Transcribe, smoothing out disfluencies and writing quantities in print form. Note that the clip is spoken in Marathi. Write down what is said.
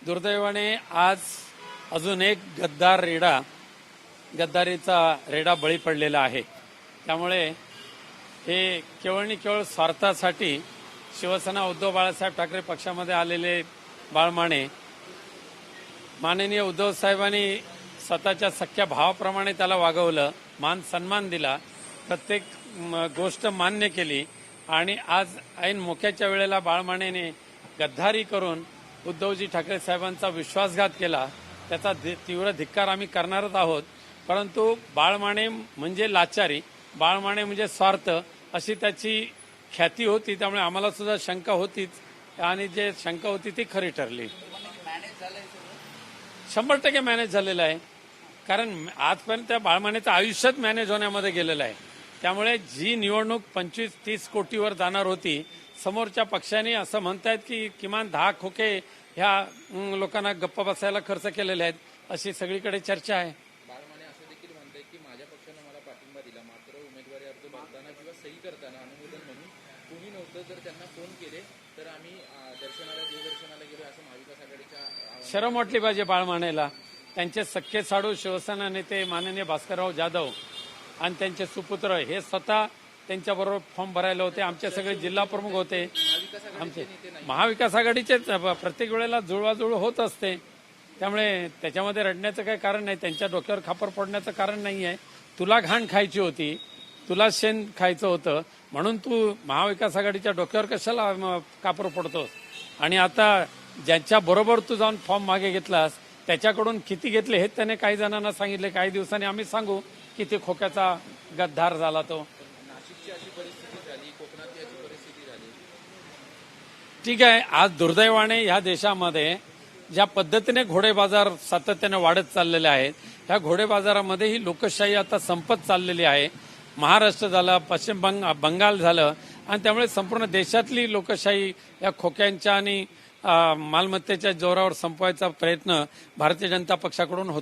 दुर्दैवाने आज अजून एक गद्दारीचा रेडा बळी पडलेला आहे। त्यामुळे हे केवळ आणि केवळ स्वार्थासाठी शिवसेना उद्धव बाळासाहेब ठाकरे पक्षामध्ये आलेले बाळमाने, माननीय उद्धव साहेबांनी स्वतःच्या सख्या भावाप्रमाणे त्याला वागवलं, मान सन्मान दिला, प्रत्येक गोष्ट मान्य केली आणि आज ऐन मोक्याच्या वेळेला बाळमानेने गद्दारी करून उद्धवजी ठाकरे साहेबांचा विश्वासघात केला। त्याचा तीव्र धिक्कार आम्ही करणारच आहोत। परंतु बाळमाने म्हणजे लाचारी, बाळमाने म्हणजे स्वार्थ अशी त्याची ख्याती होती। त्यामुळे आम्हाला सुद्धा शंका होतीच आणि जे शंका होती ती खरी ठरली। 100% मॅनेज झालेलं आहे, कारण आजपर्यंत त्या बाळमानेचं आयुष्यात मॅनेज होण्यामध्ये गेलेलं आहे। त्यामुळे जी निवडणूक 25-30 कोटीवर जाणार होती, समोरच्या पक्षाने असं म्हणतायत की किमान 10 खोके ह्या लोकांना गप्पा बसायला खर्च केलेले आहेत, अशी सगळीकडे चर्चा आहे। बाळमाने असं देखील म्हणताय की माझ्या पक्षाने मला पाठिंबा दिला, मात्र उमेदवारी अर्ज भरताना किंवा सही करताना अनुमोदन म्हणून कोणी नव्हतं, जर त्यांना फोन केले तर आम्ही देवदर्शनाला गेलो असं महाविकास आघाडीच्या शरम वाटली पाहिजे बाळमानेला। त्यांचे सख्खे साडू शिवसेना नेते माननीय भास्करराव जाधव आणि त्यांचे सुपुत्र हे स्वतः त्यांच्याबरोबर फॉर्म भरायला होते। आमचे सगळे जिल्हा प्रमुख होते। आमचे महाविकास आघाडीचे प्रत्येक वेळेला जुळवाजुळव होत असते, त्यामुळे त्याच्यामध्ये रडण्याचं काही कारण नाही, त्यांच्या डोक्यावर खापर पडण्याचं कारण नाही आहे। तुला घाण खायची होती, तुला शेण खायचं होतं, म्हणून तू महाविकास आघाडीच्या डोक्यावर कशाला कापर पडतोस? आणि आता ज्यांच्या बरोबर तू जाऊन फॉर्म मागे घेतलास त्याच्याकडून किती घेतले हे त्याने काही जणांना सांगितले। काही दिवसांनी आम्ही सांगू किती खोक्याचा गद्दार झाला तो। नाशिकची अशी परिस्थिती झाली, कोकणातली अशी परिस्थिती झाली। ठीक आहे, आज दुर्दैवाने ह्या देशामध्ये ज्या पद्धतीने घोडे बाजार सातत्याने वाढत चाललेले आहेत, ह्या घोडे बाजारामध्ये ही लोकशाही आता संपत चाललेली आहे। महाराष्ट्र झालं, पश्चिम बंगाल झालं आणि त्यामुळे संपूर्ण देशातली लोकशाही या खोक्यांच्या आणि मालमत्तेच्या जोरावर संपवायचा प्रयत्न भारतीय जनता पक्षाकडून होतो।